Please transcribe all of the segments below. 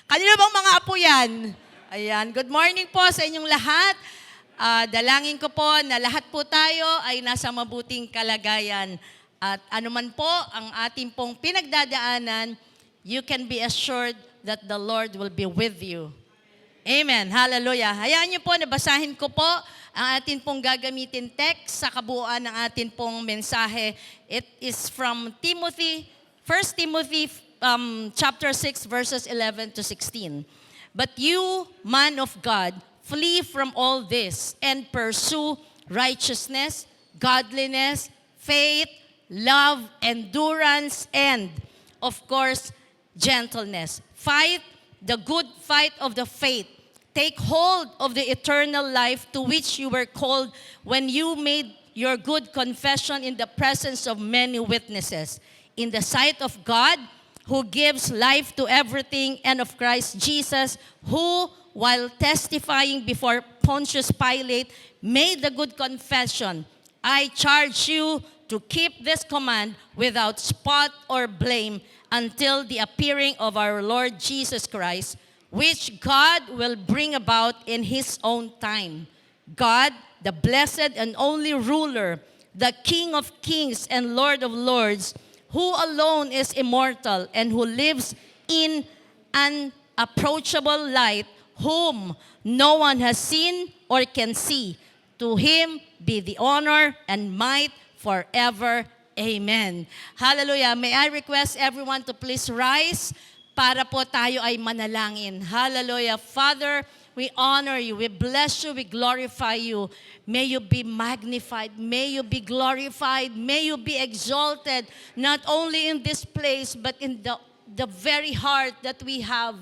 Kanino bang mga apo yan? Ayan, good morning po sa inyong lahat. Dalangin ko po na lahat po tayo ay nasa mabuting kalagayan. At anuman po ang ating pong pinagdadaanan, you can be assured that the Lord will be with you. Amen. Hallelujah. Hayaan niyo po, nabasahin ko po ang atin pong gagamitin text sa kabuuan ng atin pong mensahe. It is from Timothy, 1 Timothy chapter 6, verses 11 to 16. But you, man of God, flee from all this and pursue righteousness, godliness, faith, love, endurance, and, of course, gentleness. Fight the good fight of the faith. Take hold of the eternal life to which you were called when you made your good confession in the presence of many witnesses. In the sight of God, who gives life to everything, and of Christ Jesus, who, while testifying before Pontius Pilate, made the good confession. I charge you to keep this command without spot or blame until the appearing of our Lord Jesus Christ, which God will bring about in His own time. God, the blessed and only ruler, the King of kings and Lord of lords, who alone is immortal and who lives in an approachable light, whom no one has seen or can see. To Him be the honor and might forever. Amen. Hallelujah. May I request everyone to please rise para po tayo ay manalangin. Hallelujah. Father, we honor you, we bless you, we glorify you. May you be magnified, may you be glorified, may you be exalted, not only in this place, but in the very heart that we have.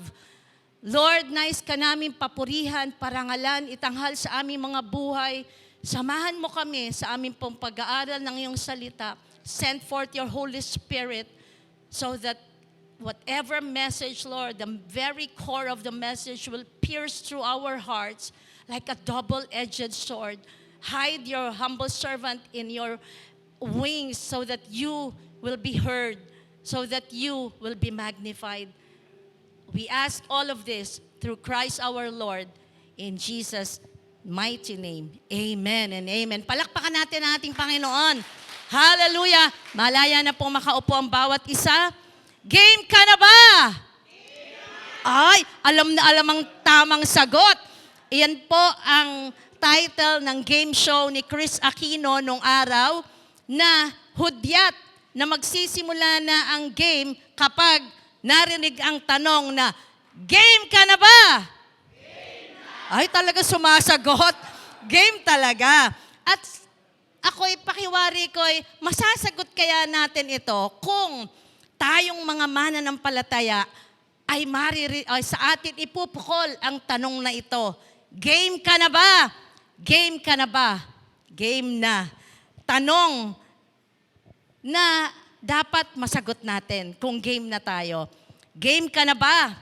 Lord, nais ka namin papurihan, parangalan, itanghal sa aming mga buhay. Samahan mo kami sa aming pong pag-aaral ng iyong salita. Send forth your Holy Spirit so that whatever message, Lord, the very core of the message will pierce through our hearts like a double-edged sword. Hide your humble servant in your wings so that you will be heard, so that you will be magnified. We ask all of this through Christ our Lord, in Jesus' mighty name. Amen and amen. Palakpakan natin ang ating Panginoon. Hallelujah! Malaya na pong makaupo ang bawat isa. Game ka na ba? Ay, alam na alam ang tamang sagot. Iyan po ang title ng game show ni Chris Aquino nung araw na hudyat na magsisimula na ang game kapag narinig ang tanong na, game ka na ba? Game na. Ay, talaga sumasagot. Game talaga. At ako'y pakiwari ko'y masasagot kaya natin ito kung tayong mga mananampalataya ay sa atin ipupukol ang tanong na ito. Game ka na ba? Game ka na ba? Game na. Tanong na dapat masagot natin kung game na tayo. Game ka na ba?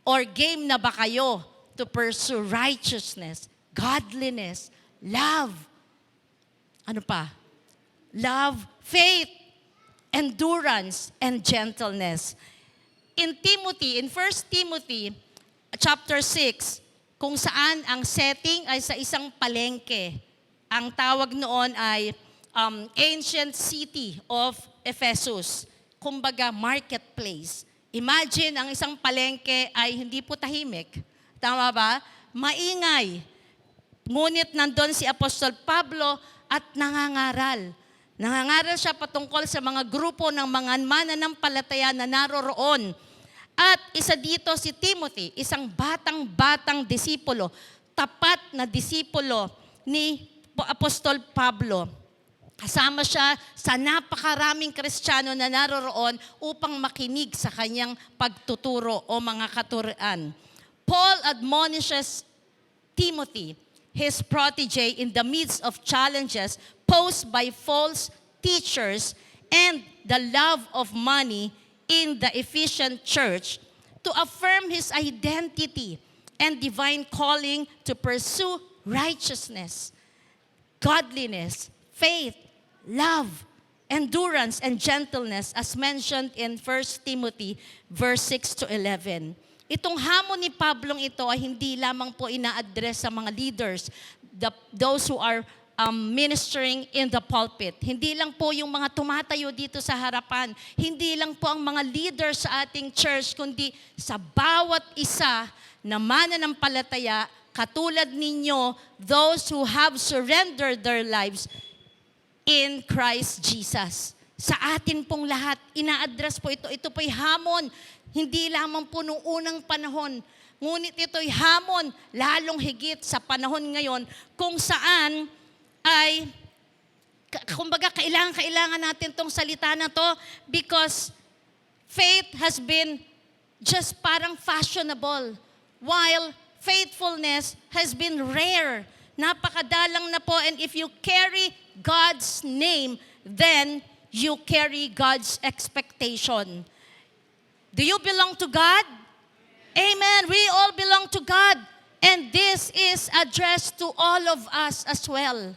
Or game na ba kayo to pursue righteousness, godliness, love? Ano pa? Love, faith, endurance, and gentleness. In 1 Timothy chapter 6, kung saan ang setting ay sa isang palengke. Ang tawag noon ay ancient city of Ephesus. Kumbaga, marketplace. Imagine, ang isang palengke ay hindi po tahimik. Tama ba? Maingay. Ngunit nandun si Apostol Pablo at nangangaral. Nangangaral siya patungkol sa mga grupo ng mga mananampalataya na naroroon. At isa dito si Timothy, isang batang-batang disipulo, tapat na disipulo ni Apostol Pablo. Kasama siya sa napakaraming Kristiyano na naroroon upang makinig sa kanyang pagtuturo o mga katuruan. Paul admonishes Timothy, his protege, in the midst of challenges posed by false teachers and the love of money in the Ephesian church, to affirm his identity and divine calling to pursue righteousness, godliness, faith, love, endurance, and gentleness, as mentioned in 1 Timothy verse 6 to 11. Itong hamon ni Pablong ito ay hindi lamang po ina-address sa mga leaders, those who are ministering in the pulpit. Hindi lang po yung mga tumatayo dito sa harapan. Hindi lang po ang mga leaders sa ating church, kundi sa bawat isa na mananampalataya, katulad ninyo, those who have surrendered their lives in Christ Jesus. Sa atin pong lahat, ina-address po ito. Ito po'y hamon, hindi lamang po noong unang panahon. Ngunit ito'y hamon, lalong higit sa panahon ngayon, kung saan ay, kumbaga, kailangan natin tong salita na to because faith has been just parang fashionable, while faithfulness has been rare. Napakadalang na po, and if you carry God's name, then you carry God's expectation. Do you belong to God? Amen. We all belong to God. And this is addressed to all of us as well.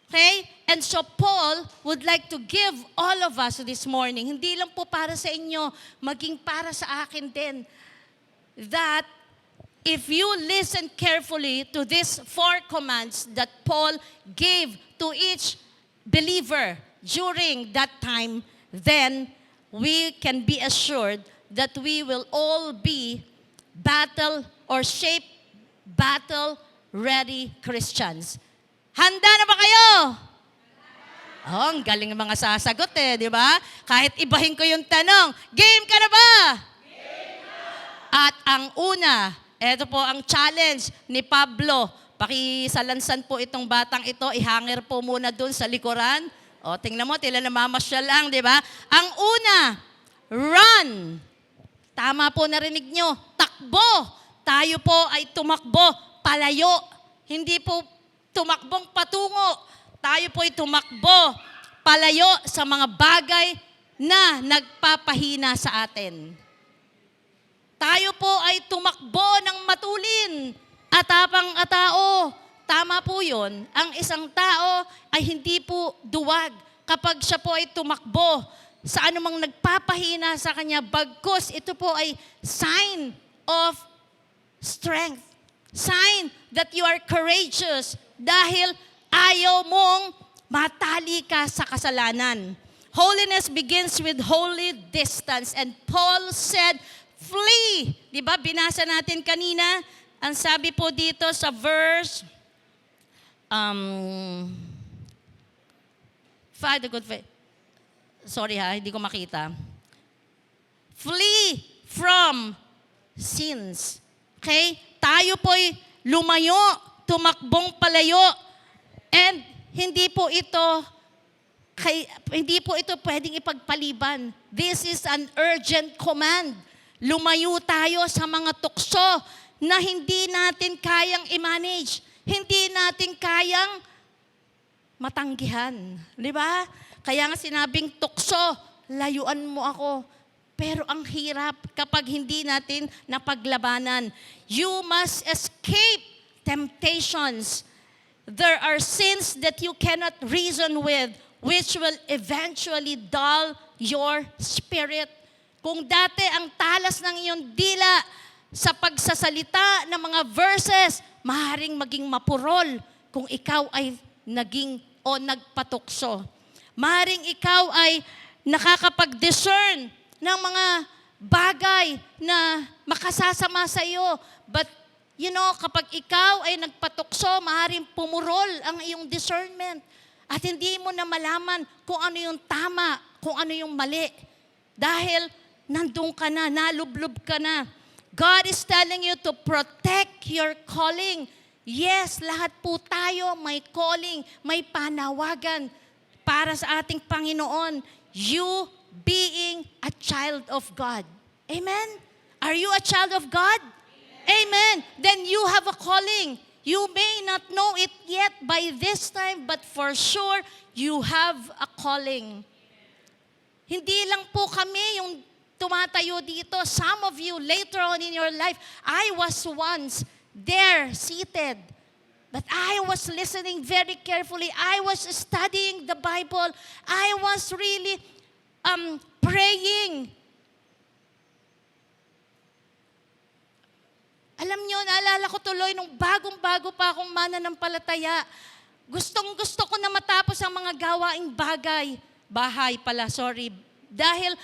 Okay? And so Paul would like to give all of us this morning, hindi lang po para sa inyo, maging para sa akin din, that if you listen carefully to these 4 commands that Paul gave to each believer during that time, then we can be assured that we will all be battle-ready Christians. Handa na ba kayo? Oh, ang galing ng mga sasagot di ba? Kahit ibahin ko yung tanong, game ka na ba? Game na! At ang una, ito po ang challenge ni Pablo. Pakisalansan po itong batang ito, ihanger po muna dun sa likuran. O, tingnan mo, tila namamasyal lang, di ba? Ang una, run. Tama po narinig nyo, takbo. Tayo po ay tumakbo, palayo. Hindi po tumakbong patungo. Tayo po ay tumakbo, palayo sa mga bagay na nagpapahina sa atin. Tayo po ay tumakbo ng matulin, atapang-atao. Tama po yun. Ang isang tao ay hindi po duwag kapag siya po ay tumakbo sa anumang nagpapahina sa kanya, bagkus ito po ay sign of strength. Sign that you are courageous dahil ayaw mong matali ka sa kasalanan. Holiness begins with holy distance. And Paul said, flee. Di ba? Binasa natin kanina. Ang sabi po dito sa verse 5, the good faith. Sorry hindi ko makita. Flee from sins. Okay? Tayo po'y lumayo, tumakbong palayo, and hindi po ito pwedeng ipagpaliban. This is an urgent command. Lumayo tayo sa mga tukso na hindi natin kayang i-manage. Hindi natin kayang matanggihan. Di ba? Kaya nga sinabing tukso, layuan mo ako. Pero ang hirap kapag hindi natin napaglabanan. You must escape temptations. There are sins that you cannot reason with, which will eventually dull your spirit. Kung dati ang talas ng iyong dila sa pagsasalita ng mga verses, maaaring maging mapurol kung ikaw ay nagpatukso. Maaaring ikaw ay nakakapag-discern ng mga bagay na makasasama sa iyo. But, kapag ikaw ay nagpatukso, maaaring pumurol ang iyong discernment. At hindi mo na malaman kung ano yung tama, kung ano yung mali. Dahil nandun ka na, nalublob ka na. God is telling you to protect your calling. Yes, lahat po tayo may calling, may panawagan para sa ating Panginoon. You being a child of God. Amen? Are you a child of God? Amen. Then you have a calling. You may not know it yet by this time, but for sure, you have a calling. Hindi lang po kami yung tumatayo dito. Some of you, later on in your life, I was once there, seated. But I was listening very carefully. I was studying the Bible. I was really praying. Alam niyo, naalala ko tuloy nung bagong-bago pa akong mananampalataya. Gustong-gusto ko na matapos ang mga gawaing bahay pala, sorry. Dahil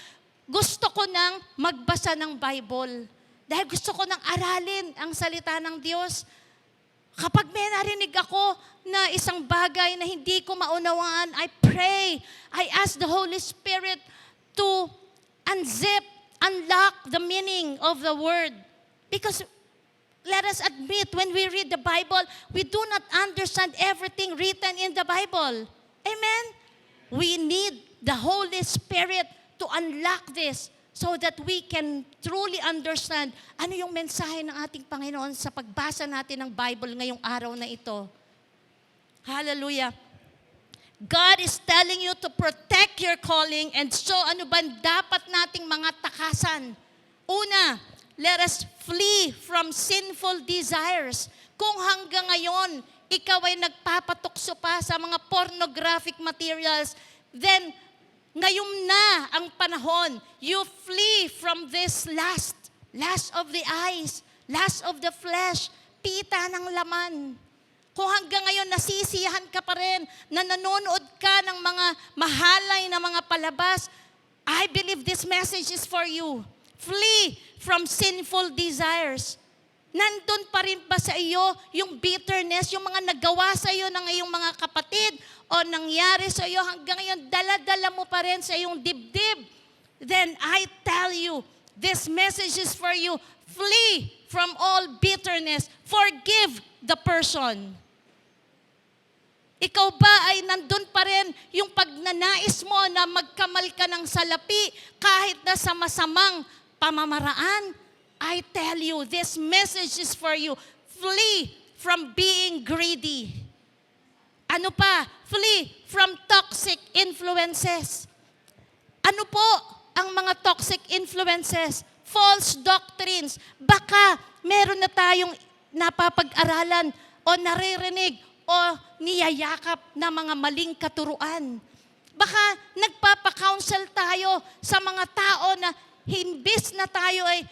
gusto ko nang magbasa ng Bible. Dahil gusto ko nang aralin ang salita ng Diyos. Kapag may narinig ako na isang bagay na hindi ko maunawaan, I pray. I ask the Holy Spirit to unlock the meaning of the word. Because let us admit, when we read the Bible, we do not understand everything written in the Bible. Amen? We need the Holy Spirit to unlock this so that we can truly understand ano yung mensahe ng ating Panginoon sa pagbasa natin ng Bible ngayong araw na ito. Hallelujah. God is telling you to protect your calling, and so ano ba dapat nating mga takasan? Una, let us flee from sinful desires. Kung hanggang ngayon, ikaw ay nagpapatukso pa sa mga pornographic materials, then ngayon na ang panahon, you flee from this lust of the eyes, lust of the flesh, pita ng laman. Kung hanggang ngayon nasisiyahan ka pa rin na nanonood ka ng mga mahalay na mga palabas, I believe this message is for you. Flee from sinful desires. Nandun pa rin ba sa iyo yung bitterness, yung mga nagawa sa iyo ng iyong mga kapatid o nangyari sa iyo hanggang ngayon, dala-dala mo pa rin sa iyong dibdib? Then I tell you, this message is for you. Flee from all bitterness. Forgive the person. Ikaw ba ay nandun pa rin yung pagnanais mo na magkamal ka ng salapi kahit na sa masamang pamamaraan? I tell you, this message is for you. Flee from being greedy. Ano pa? Flee from toxic influences. Ano po ang mga toxic influences? False doctrines. Baka meron na tayong napapag-aralan o naririnig o niyayakap na mga maling katuruan. Baka nagpapa-counsel tayo sa mga tao na himbis na tayo ay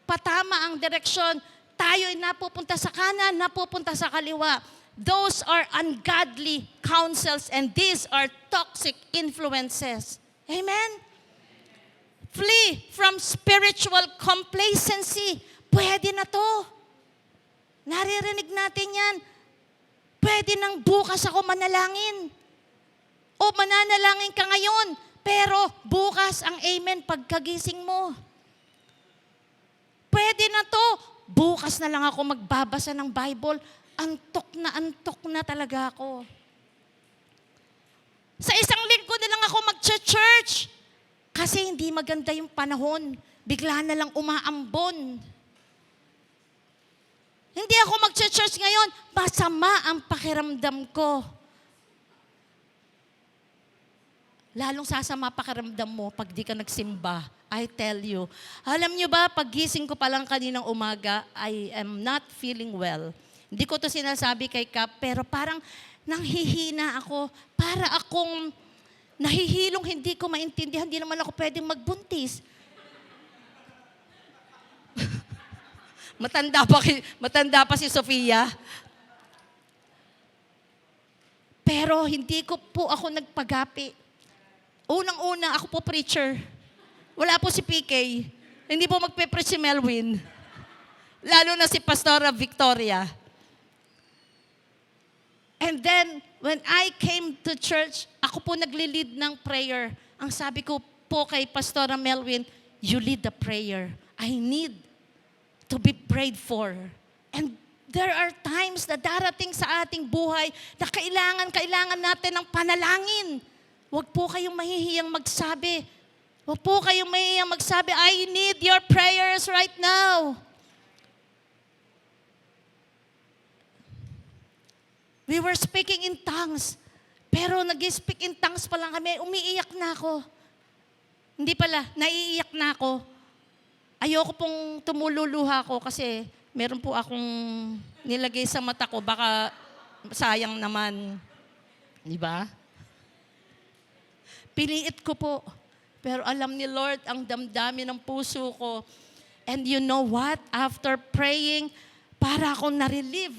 patama ang direksyon, tayo ay napupunta sa kanan, napupunta sa kaliwa. Those are ungodly counsels and these are toxic influences. Amen? Flee from spiritual complacency. Pwede na to. Naririnig natin yan. Pwede nang bukas ako manalangin. O mananalangin ka ngayon, pero bukas ang amen pagkagising mo. Pwede na to. Bukas na lang ako magbabasa ng Bible. Antok na talaga ako. Sa isang linggo na lang ako mag-church. Kasi hindi maganda yung panahon. Bigla na lang umaambon. Hindi ako mag-church ngayon. Masama ang pakiramdam ko. Lalong sasama pakiramdam mo pag di ka nagsimba. I tell you. Alam niyo ba, paggising ko pa lang kaninang umaga, I am not feeling well. Hindi ko to sinasabi kay Kap, pero parang nanghihina ako. Para akong nahihilong, hindi ko maintindihan. Hindi naman ako pwedeng magbuntis. Matanda pa si Sofia. Pero hindi ko po ako nagpagapi. Unang-una, ako po preacher. Wala po si PK. Hindi po magpe-preach si Melwin. Lalo na si Pastora Victoria. And then, when I came to church, ako po nagli-lead ng prayer. Ang sabi ko po kay Pastora Melwin, you lead the prayer. I need to be prayed for. And there are times na darating sa ating buhay na kailangan natin ng panalangin. Huwag po kayong mahihiyang magsabi. Huwag po kayong mahihiyang magsabi, I need your prayers right now. We were speaking in tongues. Pero nag-speak in tongues pa lang kami, umiiyak na ako. Hindi pala, naiiyak na ako. Ayoko pong tumululuha ko kasi meron po akong nilagay sa mata ko, baka sayang naman. Di ba? Piniit ko po. Pero alam ni Lord ang damdamin ng puso ko. And you know what? After praying, para akong na-relieve.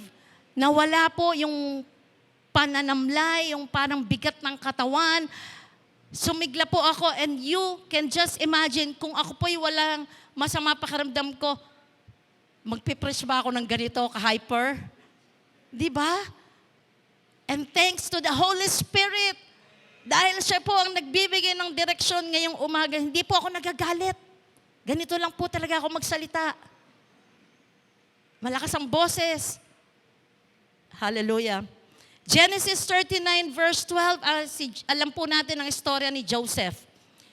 Nawala po yung pananamlay, yung parang bigat ng katawan. Sumigla po ako, and you can just imagine, kung ako po'y walang masama pakiramdam ko, magpipreach ba ako ng ganito, ka-hyper? Di ba? And thanks to the Holy Spirit, dahil siya po ang nagbibigay ng direksyon ngayong umaga, hindi po ako nagagalit. Ganito lang po talaga ako magsalita. Malakas ang boses. Hallelujah. Genesis 39 verse 12, alam po natin ang istorya ni Joseph.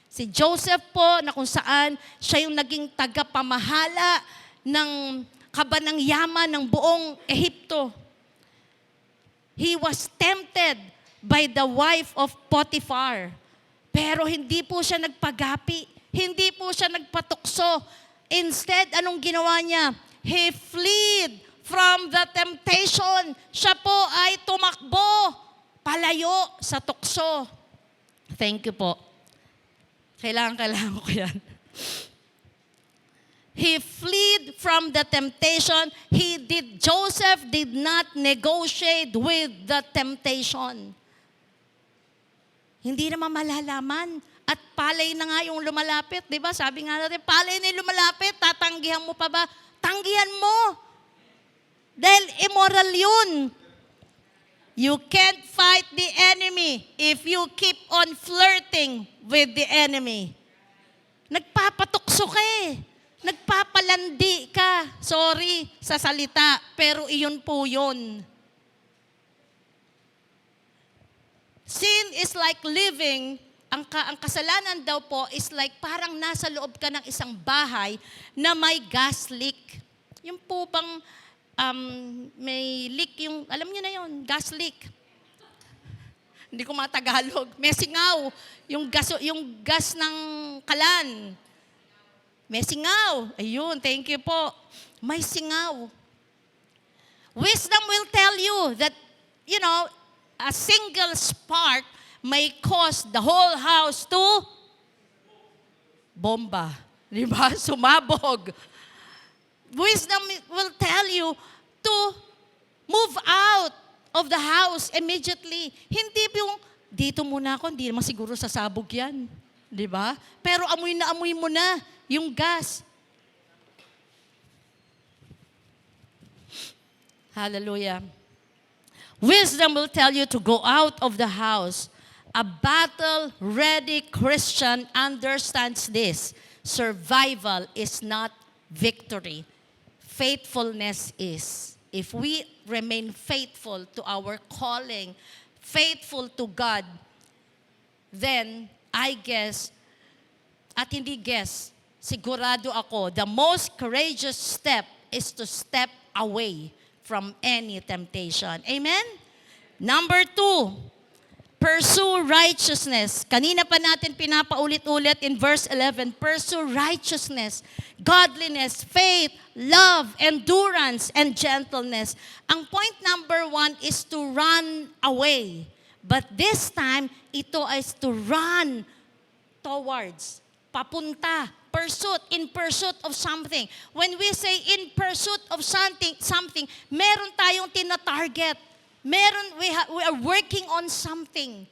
Si Joseph po na kung saan siya yung naging tagapamahala ng kabanang yaman ng buong Ehipto. He was tempted by the wife of Potiphar. Pero hindi po siya nagpagapi. Hindi po siya nagpatukso. Instead, anong ginawa niya? He fled from the temptation. Siya po ay tumakbo palayo sa tukso. Thank you po. Kailangan ko yan. He fled from the temptation. Joseph did not negotiate with the temptation. Hindi naman malalaman. At palay na nga yung lumalapit. Di ba? Sabi nga natin, palay na yung lumalapit, tatanggihan mo pa ba? Tanggihan mo. Dahil immoral yun. You can't fight the enemy if you keep on flirting with the enemy. Nagpapatukso ka eh. Nagpapalandi ka. Sorry sa salita, pero iyon po yun. Sin is like living. Ang kasalanan daw po is like parang nasa loob ka ng isang bahay na may gas leak. Yung po bang may leak yung, alam niyo na yun, gas leak. Hindi ko matagalog. May singaw. Yung gas ng kalan. May singaw. Ayun, thank you po. May singaw. Wisdom will tell you that, a single spark may cause the whole house to bomba. Di ba? Sumabog. Wisdom will tell you to move out of the house immediately. Hindi yung, dito muna ako, hindi naman siguro sasabog yan. Di ba? Pero amoy na amoy mo na yung gas. Hallelujah. Wisdom will tell you to go out of the house. A battle-ready Christian understands this. Survival is not victory. Faithfulness is. If we remain faithful to our calling, faithful to God, then I guess, at hindi guess, sigurado ako, the most courageous step is to step away from any temptation. Amen? Number 2, pursue righteousness. Kanina pa natin pinapaulit-ulit in verse 11. Pursue righteousness, godliness, faith, love, endurance, and gentleness. Ang point number 1 is to run away. But this time, ito is to run towards. Papunta. Pursuit. In pursuit of something. When we say in pursuit of something, meron tayong tina-target. We are working on something.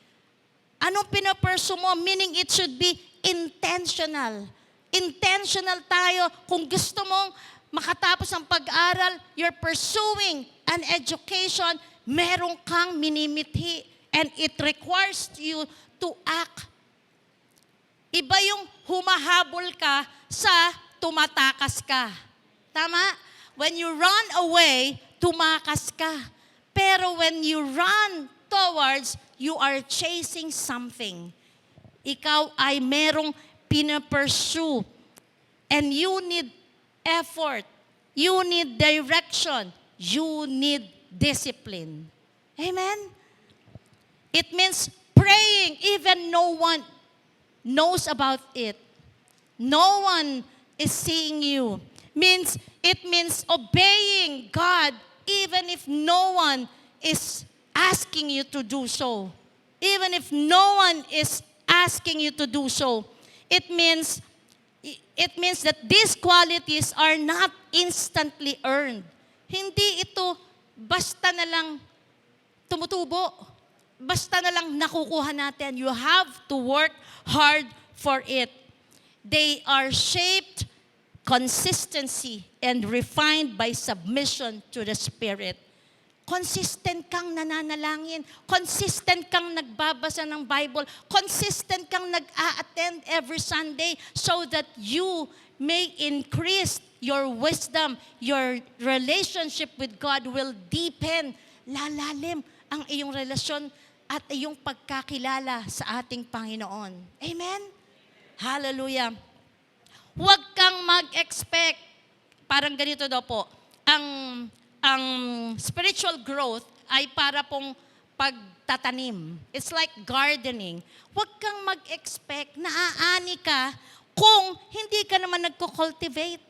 Anong pinapursue mo? Meaning it should be intentional. Intentional tayo. Kung gusto mong makatapos ang pag-aral, you're pursuing an education, meron kang minimithi. And it requires you to act. Iba yung humahabol ka sa tumatakas ka. Tama? When you run away, tumakas ka. Pero when you run towards, you are chasing something. Ikaw ay merong pinapursue. And you need effort. You need direction. You need discipline. Amen? It means praying even no one knows about it. No one is seeing you. It means obeying God even if no one is asking you to do so. Even if no one is asking you to do so. It means It means that these qualities are not instantly earned. Hindi ito basta na lang tumutubo. Basta na lang nakukuha natin. You have to work hard for it. They are shaped consistency and refined by submission to the Spirit. Consistent kang nananalangin. Consistent kang nagbabasa ng Bible. Consistent kang nag-a-attend every Sunday so that you may increase your wisdom. Your relationship with God will deepen. Lalalim ang iyong relasyon at iyong pagkakilala sa ating Panginoon. Amen? Hallelujah. Huwag kang mag-expect. Parang ganito daw po. Ang spiritual growth ay para pong pagtatanim. It's like gardening. Huwag kang mag-expect na aani ka kung hindi ka naman nagko-cultivate.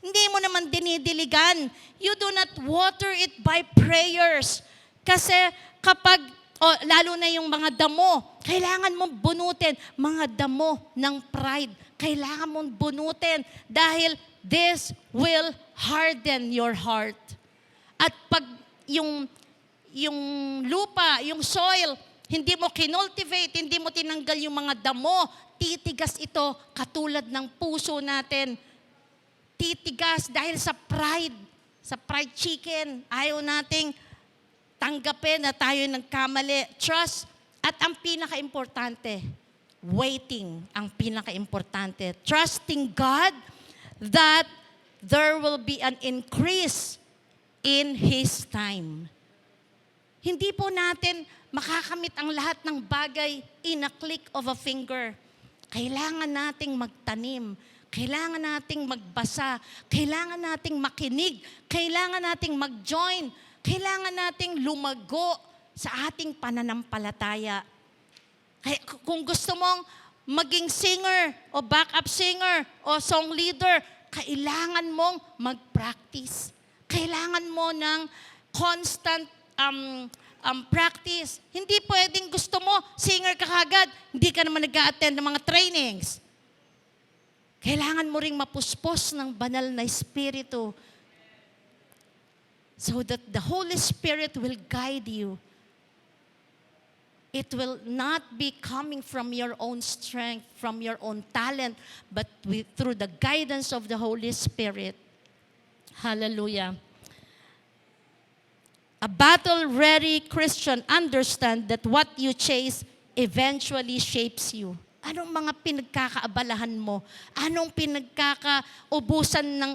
Hindi mo naman dinidiligan. You do not water it by prayers. Kasi kapag, lalo na yung mga damo, kailangan mong bunutin. Mga damo ng pride, kailangan mong bunutin dahil this will harden your heart. At pag yung lupa, yung soil, hindi mo kinultivate, hindi mo tinanggal yung mga damo, titigas ito katulad ng puso natin. Titigas dahil sa pride chicken. Ayaw nating tanggapin na tayo nagkamali. Trust. At ang pinaka-importante, waiting ang pinaka-importante. Trusting God that there will be an increase in His time. Hindi po natin makakamit ang lahat ng bagay in a click of a finger. Kailangan nating magtanim. Kailangan nating magbasa. Kailangan nating makinig. Kailangan nating mag-join. Kailangan nating lumago sa ating pananampalataya. Kung gusto mong maging singer o backup singer o song leader, kailangan mong mag-practice. Kailangan mo ng constant practice. Hindi pwedeng gusto mo, singer ka kagad, hindi ka naman nag-a-attend ng mga trainings. Kailangan mo ring mapuspos ng banal na Espiritu so that the Holy Spirit will guide you. It will not be coming from your own strength, from your own talent, but through the guidance of the Holy Spirit. Hallelujah. A battle-ready Christian understands that what you chase eventually shapes you. Anong mga pinagkakaabalahan mo? Anong pinagkakaubusan ng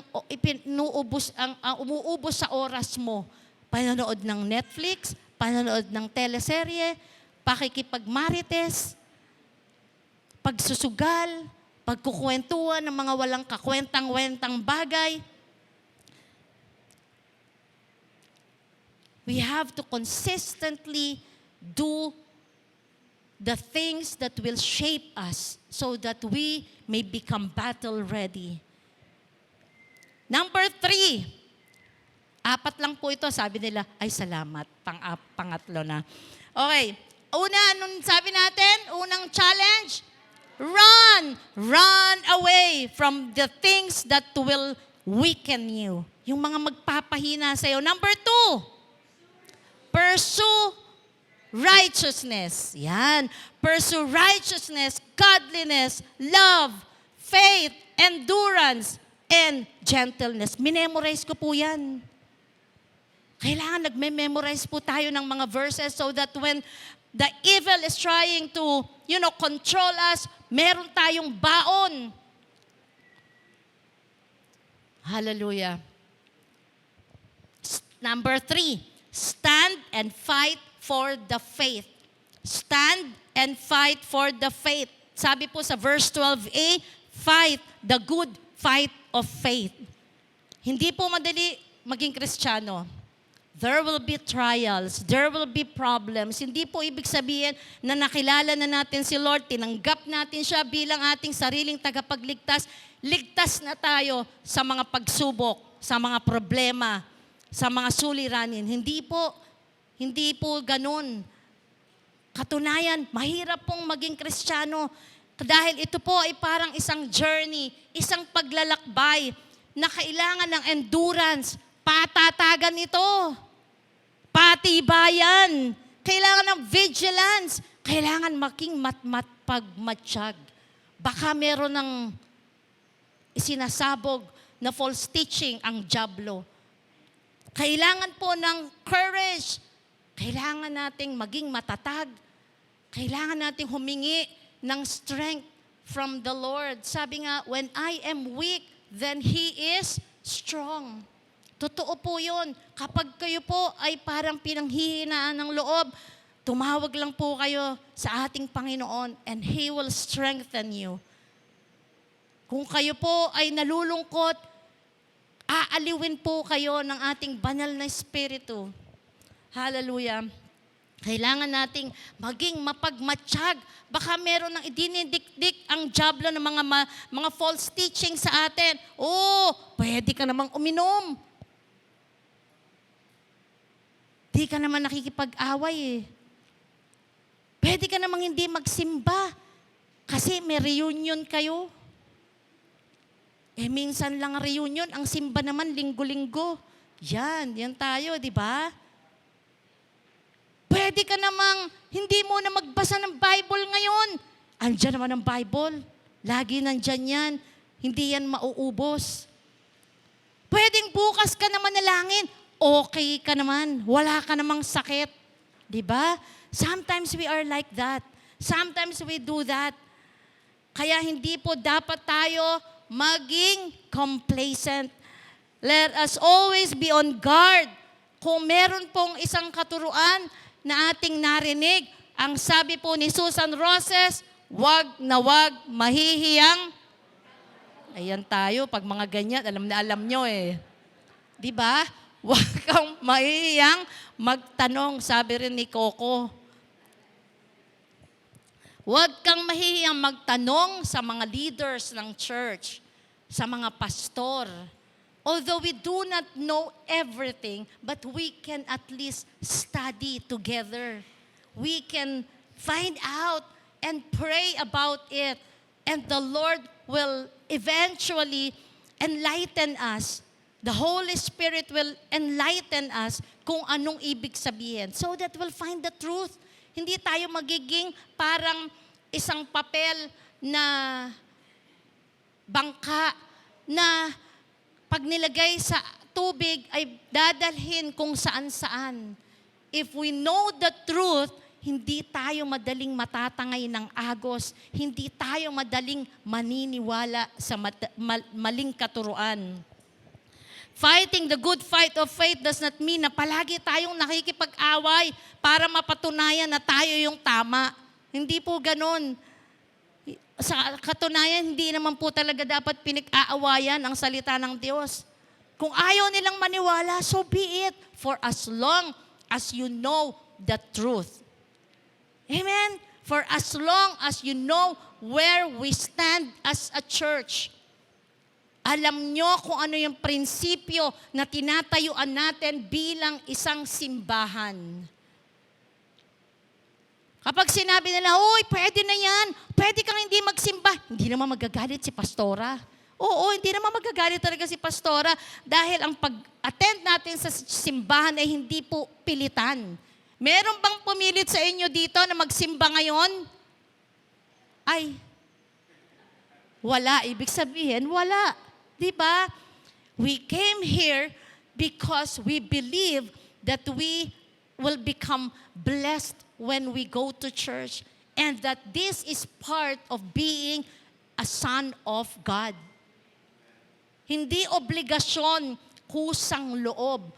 umuubos sa oras mo? Panonood ng Netflix, panonood ng teleserye, pakikipagmarites, pagsusugal, pagkukwentuhan ng mga walang kakwentang-wentang bagay. We have to consistently do the things that will shape us so that we may become battle-ready. Number 3. 4 lang po ito. Sabi nila, ay salamat. Pangatlo na. Okay. Una, anong sabi natin? Unang challenge? Run! Run away from the things that will weaken you. Yung mga magpapahina sa'yo. Number 2. Pursue righteousness. Yan. Pursue righteousness, godliness, love, faith, endurance, and gentleness. Minemorize ko po yan. Kailangan nagme-memorize po tayo ng mga verses so that when the evil is trying to, control us, meron tayong baon. Hallelujah. Number 3, stand and fight for the faith. Stand and fight for the faith. Sabi po sa verse 12a, fight the good fight of faith. Hindi po madali maging Kristiyano. There will be trials, there will be problems. Hindi po ibig sabihin na nakilala na natin si Lord, tinanggap natin siya bilang ating sariling tagapagligtas, ligtas na tayo sa mga pagsubok, sa mga problema, sa mga suliranin. Hindi po ganun. Katunayan, mahirap pong maging Kristiyano Dahil ito po ay parang isang journey, isang paglalakbay na kailangan ng endurance, patatagan ito, patibayan, kailangan ng vigilance, kailangan maging pagmatsyag. Baka meron ng isinasabog na false teaching ang dyablo. Kailangan po ng courage. Kailangan nating maging matatag. Kailangan nating humingi ng strength from the Lord. Sabi nga, when I am weak, then He is strong. Totoo po yun. Kapag kayo po ay parang pinanghihinaan ng loob, tumawag lang po kayo sa ating Panginoon and He will strengthen you. Kung kayo po ay nalulungkot, aaliwin po kayo ng ating banal na Espiritu. Hallelujah. Kailangan nating maging mapagmatsyag. Baka meron ng idinidikdik ang dyablo ng mga false teaching sa atin. Pwede ka namang uminom. Di ka naman nakikipag-away eh. Pwede ka namang hindi magsimba kasi may reunion kayo. Minsan lang reunion, ang simba naman linggo-linggo. Yan tayo, di ba? Pwede ka namang hindi mo na magbasa ng Bible ngayon. Andiyan naman ang Bible. Lagi nandyan yan. Hindi yan mauubos. Pwedeng bukas ka naman nalangin. Okay ka naman. Wala ka namang sakit. Di ba? Sometimes we are like that. Sometimes we do that. Kaya hindi po dapat tayo maging complacent. Let us always be on guard. Kung meron pong isang katuruan na ating narinig, ang sabi po ni Susan Roses, wag na wag mahihiyang. Ayan tayo, pag mga ganyan, alam nyo eh. Di ba? Wag kang mahihiyang magtanong, sabi rin ni Coco. Huwag kang mahihiyang magtanong sa mga leaders ng church, sa mga pastor. Although we do not know everything, but we can at least study together. We can find out and pray about it. And the Lord will eventually enlighten us. The Holy Spirit will enlighten us kung anong ibig sabihin. So that we'll find the truth. Hindi tayo magiging parang isang papel na bangka na pag nilagay sa tubig ay dadalhin kung saan-saan. If we know the truth, hindi tayo madaling matatangay ng agos. Hindi tayo madaling maniniwala sa maling katuruan. Fighting the good fight of faith does not mean na palagi tayong nakikipag-away para mapatunayan na tayo yung tama. Hindi po ganon. Sa katunayan, hindi naman po talaga dapat pinag-aawayan ang salita ng Diyos. Kung ayaw nilang maniwala, so be it. For as long as you know the truth. Amen? For as long as you know where we stand as a church. Alam nyo kung ano yung prinsipyo na tinatayuan natin bilang isang simbahan. Kapag sinabi nila, uy, pwede na yan, pwede kang hindi magsimba, hindi naman magagalit si pastora. Oo, hindi naman magagalit talaga si pastora dahil ang pag-attend natin sa simbahan ay hindi po pilitan. Meron bang pumilit sa inyo dito na magsimba ngayon? Ay, wala. Ibig sabihin, wala. Diba? We came here because we believe that we will become blessed when we go to church and that this is part of being a son of God. Hindi obligasyon, kusang loob.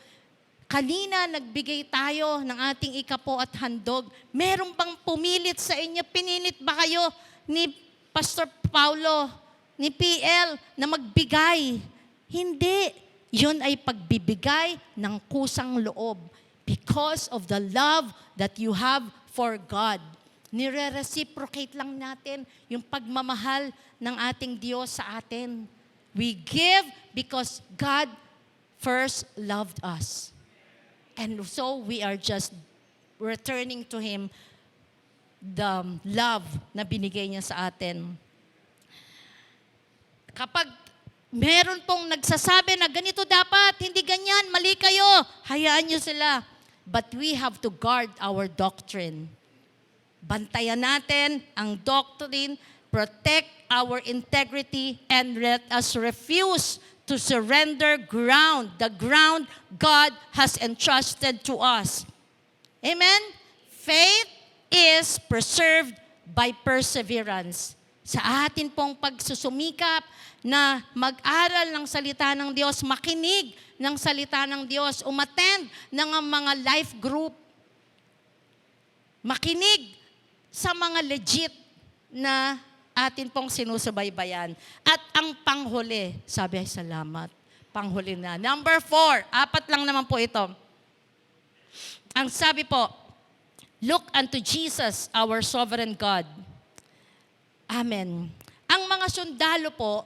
Kanina nagbigay tayo ng ating ikapo at handog. Meron bang pumilit sa inyo? Pinilit ba kayo ni Pastor Paulo, ni PL na magbigay? Hindi. Yun ay pagbibigay ng kusang loob because of the love that you have for God. Nire-reciprocate lang natin yung pagmamahal ng ating Diyos sa atin. We give because God first loved us. And so we are just returning to Him the love na binigay niya sa atin. Kapag meron pong nagsasabi na ganito dapat, hindi ganyan, mali kayo, hayaan niyo sila. But we have to guard our doctrine. Bantayan natin ang doctrine, protect our integrity, and let us refuse to surrender ground, the ground God has entrusted to us. Amen? Faith is preserved by perseverance. Sa atin pong pagsusumikap na mag-aral ng salita ng Diyos, makinig ng salita ng Diyos, umattend ng mga life group, makinig sa mga legit na atin pong sinusubaybayan. At ang panghuli, sabi ay salamat, panghuli na. Number 4, 4 lang naman po ito. Ang sabi po, look unto Jesus, our sovereign God. Amen. Ang mga sundalo po,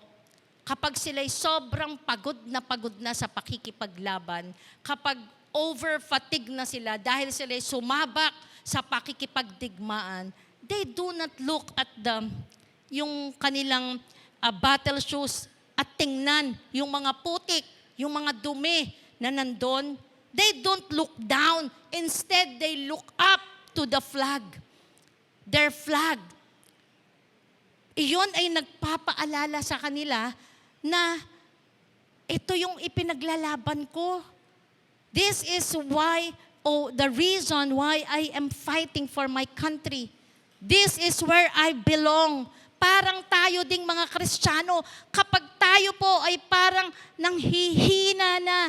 kapag sila'y sobrang pagod na sa pakikipaglaban, kapag over-fatigue na sila dahil sila'y sumabak sa pakikipagdigmaan, they do not look at yung kanilang battle shoes at tingnan yung mga putik, yung mga dumi na nandun. They don't look down. Instead, they look up to the flag. Their flag. Iyon ay nagpapaalala sa kanila na ito yung ipinaglalaban ko. This is why, the reason why I am fighting for my country. This is where I belong. Parang tayo ding mga Kristiyano, kapag tayo po ay parang nanghihina na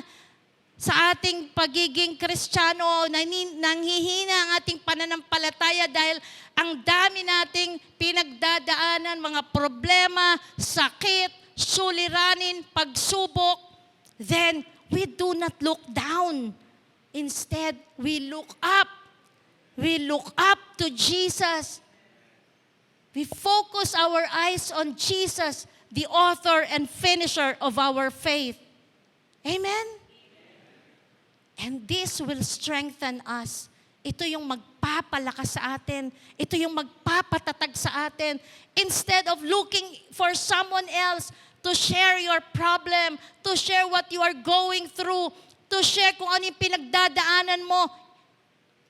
sa ating pagiging Kristiyano, nanghihina ang ating pananampalataya dahil ang dami nating pinagdadaanan, mga problema, sakit, suliranin, pagsubok, then we do not look down. Instead, we look up. We look up to Jesus. We focus our eyes on Jesus, the author and finisher of our faith. Amen? And this will strengthen us. Ito yung magpapalakas sa atin. Ito yung magpapatatag sa atin. Instead of looking for someone else to share your problem, to share what you are going through, to share kung ano yung pinagdadaanan mo,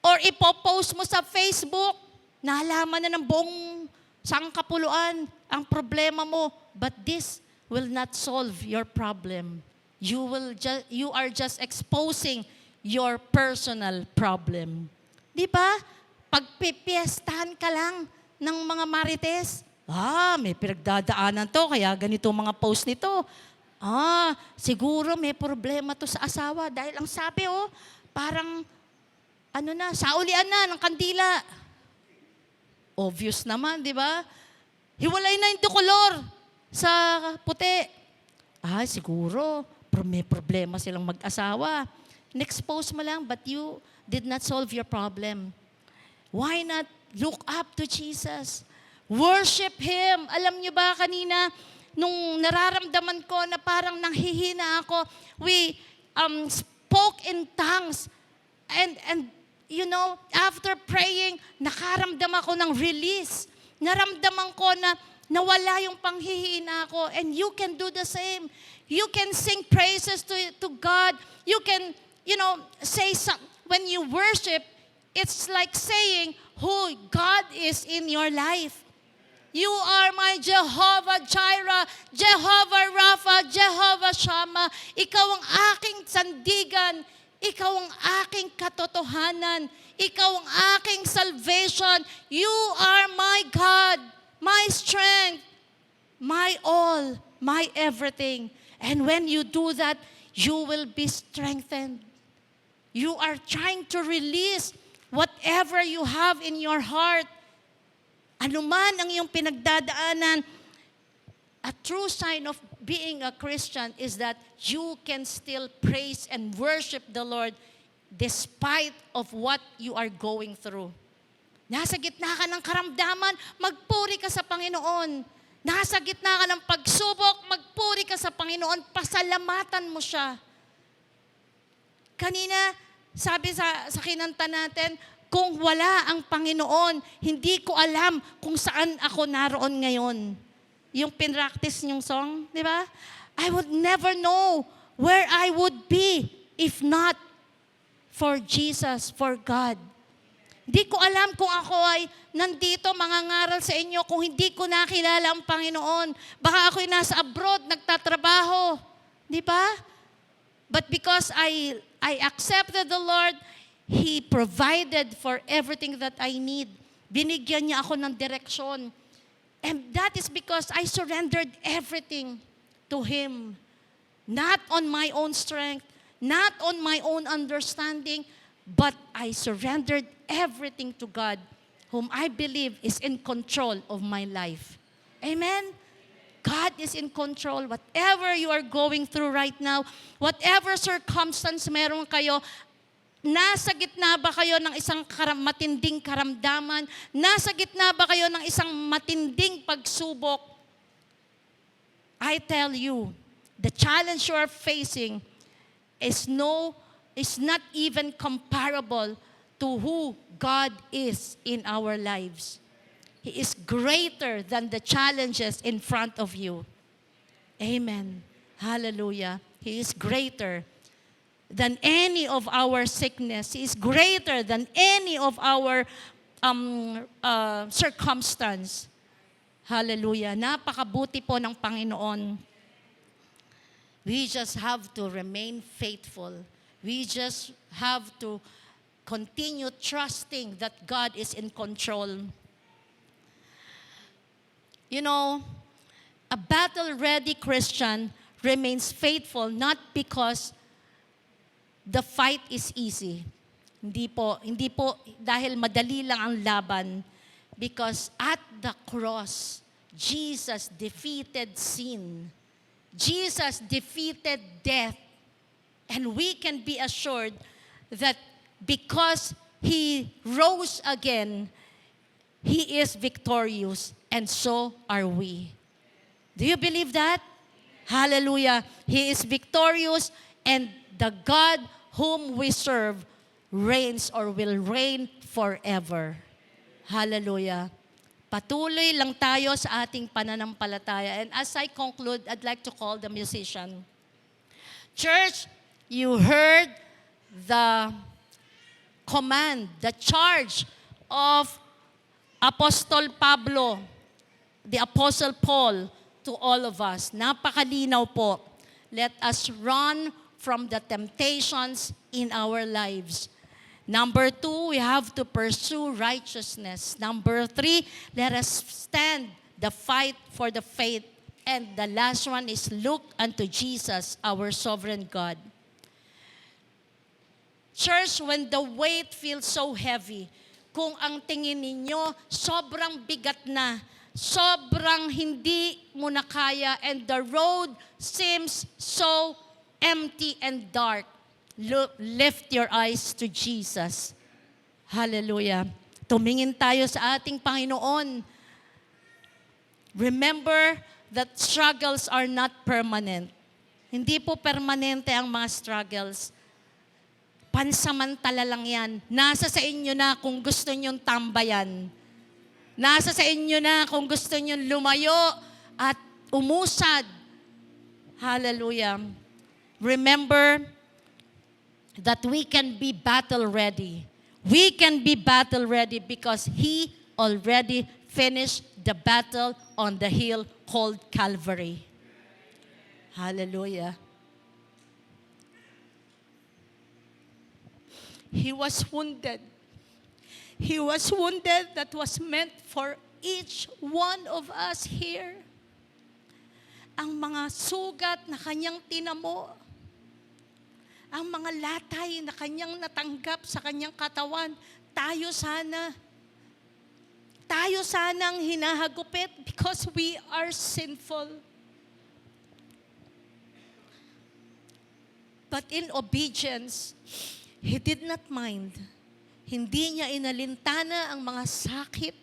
or ipopost mo sa Facebook, nalaman na ng buong sangkapuluan ang problema mo. But this will not solve your problem. You are just exposing your personal problem. Di ba? Pagpipiestahan ka lang ng mga marites, may pinagdadaanan to, kaya ganito mga post nito. Siguro may problema to sa asawa dahil ang sabi, parang saulian na ng kandila. Obvious naman, di ba? Hiwalay na yung dukolor sa puti. Siguro, may problema silang mag-asawa. Next-post mo lang, but you did not solve your problem. Why not look up to Jesus? Worship Him. Alam niyo ba kanina, nung nararamdaman ko na parang nanghihina ako, we spoke in tongues. And you know, after praying, nakaramdam ako ng release. Naramdaman ko na nawala yung panghihina ko. And you can do the same. You can sing praises to God. You can, say when you worship, it's like saying who God is in your life. You are my Jehovah Jireh, Jehovah Rapha, Jehovah Shammah. Ikaw ang aking sandigan. Ikaw ang aking katotohanan. Ikaw ang aking salvation. You are my God, my strength, my all, my everything. And when you do that, you will be strengthened. You are trying to release whatever you have in your heart. Ano man ang iyong pinagdadaanan, a true sign of being a Christian is that you can still praise and worship the Lord despite of what you are going through. Nasa gitna ka ng karamdaman, magpuri ka sa Panginoon. Nasa gitna ka ng pagsubok, magpuri ka sa Panginoon, pasalamatan mo siya. Kanina, sabi sa kinanta natin, Kung wala ang Panginoon, hindi ko alam kung saan ako naroon ngayon. Yung pinractice niyong song, di ba? I would never know where I would be if not for Jesus, for God. Hindi ko alam kung ako ay nandito mangangaral sa inyo kung hindi ko nakilala ang Panginoon. Baka ako'y nasa abroad, nagtatrabaho. Di ba? But because I accepted the Lord, He provided for everything that I need. Binigyan niya ako ng direksyon. And that is because I surrendered everything to Him. Not on my own strength, not on my own understanding, but I surrendered everything to God, whom I believe is in control of my life. Amen? God is in control. Whatever you are going through right now, whatever circumstance meron kayo, nasa gitna ba kayo ng isang matinding karamdaman? Nasa gitna ba kayo ng isang matinding pagsubok? I tell you, the challenge you are facing is not even comparable to who God is in our lives. He is greater than the challenges in front of you. Amen. Hallelujah. He is greater than any of our sickness. He is greater than any of our circumstance. Hallelujah. Napakabuti po ng Panginoon. We just have to remain faithful. We just have to continue trusting that God is in control. You know, a battle-ready Christian remains faithful not because the fight is easy. Hindi po dahil madali lang ang laban. Because at the cross, Jesus defeated sin. Jesus defeated death. And we can be assured that because He rose again, He is victorious, and so are we. Do you believe that? Hallelujah. He is victorious, and the God whom we serve reigns or will reign forever. Hallelujah. Patuloy lang tayo sa ating pananampalataya. And as I conclude, I'd like to call the musician. Church, you heard the command, the charge of Apostle Pablo, the Apostle Paul, to all of us. Napakalinaw po. Let us run from the temptations in our lives. Number 2, we have to pursue righteousness. Number 3, let us stand the fight for the faith. And the last one is look unto Jesus, our sovereign God. Church, when the weight feels so heavy, kung ang tingin ninyo sobrang bigat na, sobrang hindi mo na kaya, and the road seems so empty and dark, lift your eyes to Jesus. Hallelujah. Tumingin tayo sa ating Panginoon. Remember that struggles are not permanent. Hindi po permanente ang mga struggles. Pansamantala lang yan. Nasa sa inyo na kung gusto nyong tambayan. Nasa sa inyo na kung gusto nyong lumayo at umusad. Hallelujah. Remember that we can be battle ready. We can be battle ready because He already finished the battle on the hill called Calvary. Hallelujah. He was wounded. He was wounded that was meant for each one of us here. Ang mga sugat na kanyang tinamo, ang mga latay na kanyang natanggap sa kanyang katawan, tayo sanang hinahagupit because we are sinful. But in obedience, He did not mind. Hindi niya inalintana ang mga sakit,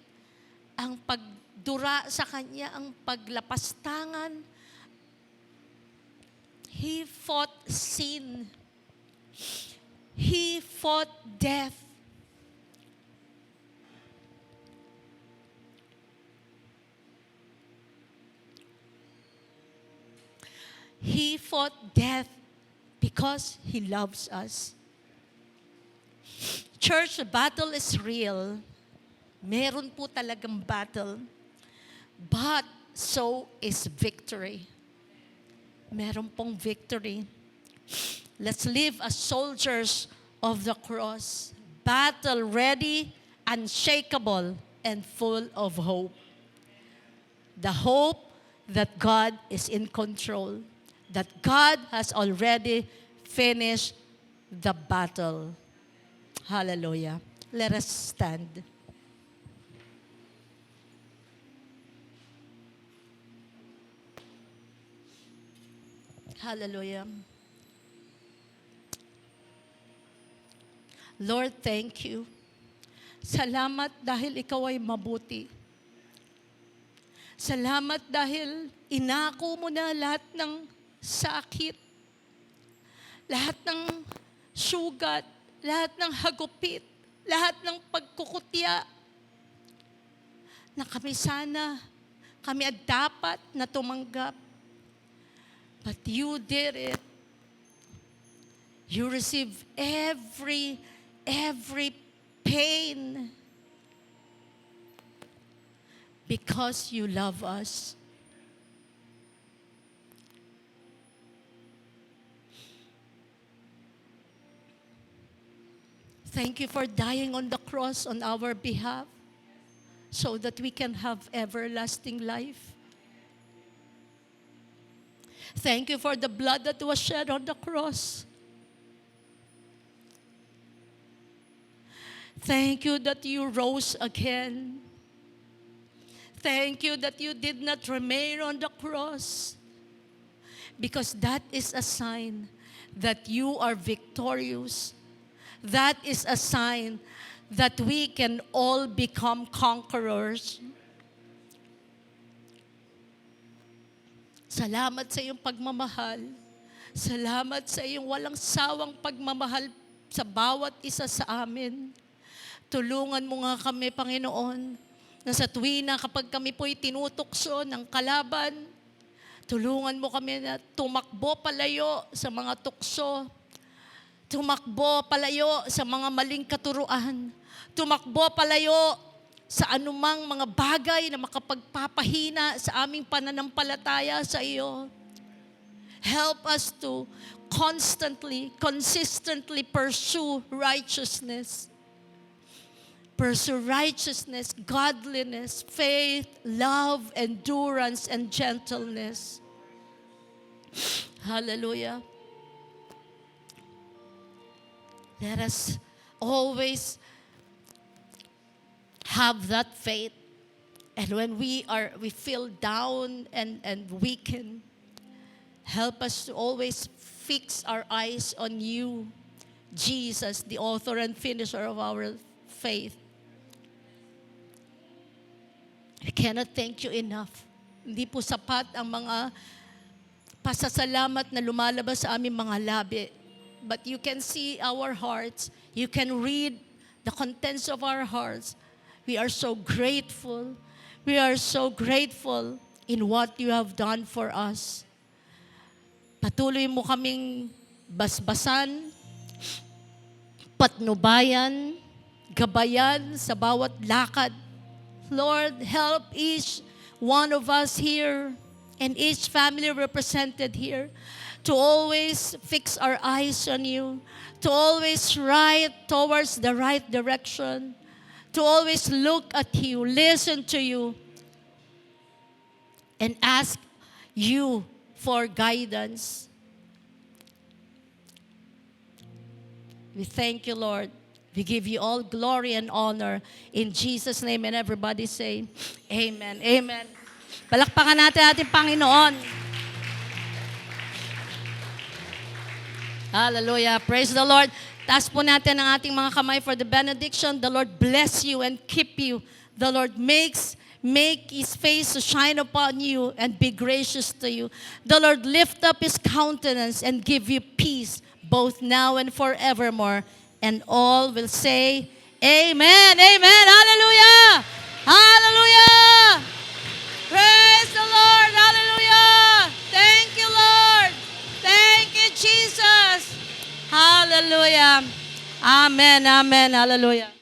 ang pagdura sa kanya, ang paglapastangan. He fought sin. He fought death. He fought death because He loves us. Church, the battle is real. Meron po talagang battle. But so is victory. Meron pong victory. Let's live as soldiers of the cross. Battle ready, unshakable, and full of hope. The hope that God is in control. That God has already finished the battle. Hallelujah. Let us stand. Hallelujah. Lord, thank you. Salamat dahil ikaw ay mabuti. Salamat dahil inako mo na lahat ng sakit, lahat ng sugat, lahat ng hagupit, lahat ng pagkukutya na kami ay dapat na tumanggap. But you did it. You received every pain because you love us. Thank you for dying on the cross on our behalf so that we can have everlasting life. Thank you for the blood that was shed on the cross. Thank you that you rose again. Thank you that you did not remain on the cross, because that is a sign that you are victorious. That is a sign that we can all become conquerors. Salamat sa iyong pagmamahal. Salamat sa iyong walang sawang pagmamahal sa bawat isa sa amin. Tulungan mo nga kami, Panginoon, na sa tuwina kapag kami po'y tinutukso ng kalaban, tulungan mo kami na tumakbo palayo sa mga tukso, tumakbo palayo sa mga maling katuruan, tumakbo palayo sa anumang mga bagay na makapagpapahina sa aming pananampalataya sa iyo. Help us to consistently pursue righteousness. Pursue righteousness, godliness, faith, love, endurance, and gentleness. Hallelujah. Let us always have that faith. And when we feel down and weakened, help us to always fix our eyes on you, Jesus, the author and finisher of our faith. We cannot thank you enough. Hindi po sapat ang mga pasasalamat na lumalabas sa aming mga labi. But you can see our hearts. You can read the contents of our hearts. We are so grateful. We are so grateful in what you have done for us. Patuloy mo kaming basbasan, patnubayan, gabayan sa bawat lakad. Lord, help each one of us here and each family represented here to always fix our eyes on you, to always ride towards the right direction, to always look at you, listen to you, and ask you for guidance. We thank you, Lord. We give you all glory and honor in Jesus' name, and everybody say, Amen. Amen. Palakpakan natin ating Panginoon. Hallelujah. Praise the Lord. Taas po natin ang ating mga kamay for the benediction. The Lord bless you and keep you. The Lord make His face to shine upon you and be gracious to you. The Lord lift up His countenance and give you peace, both now and forevermore. And all will say, Amen. Amen. Hallelujah. Hallelujah. Praise the Lord. Hallelujah. Thank you, Lord. Jesus. Hallelujah. Amen, amen, hallelujah.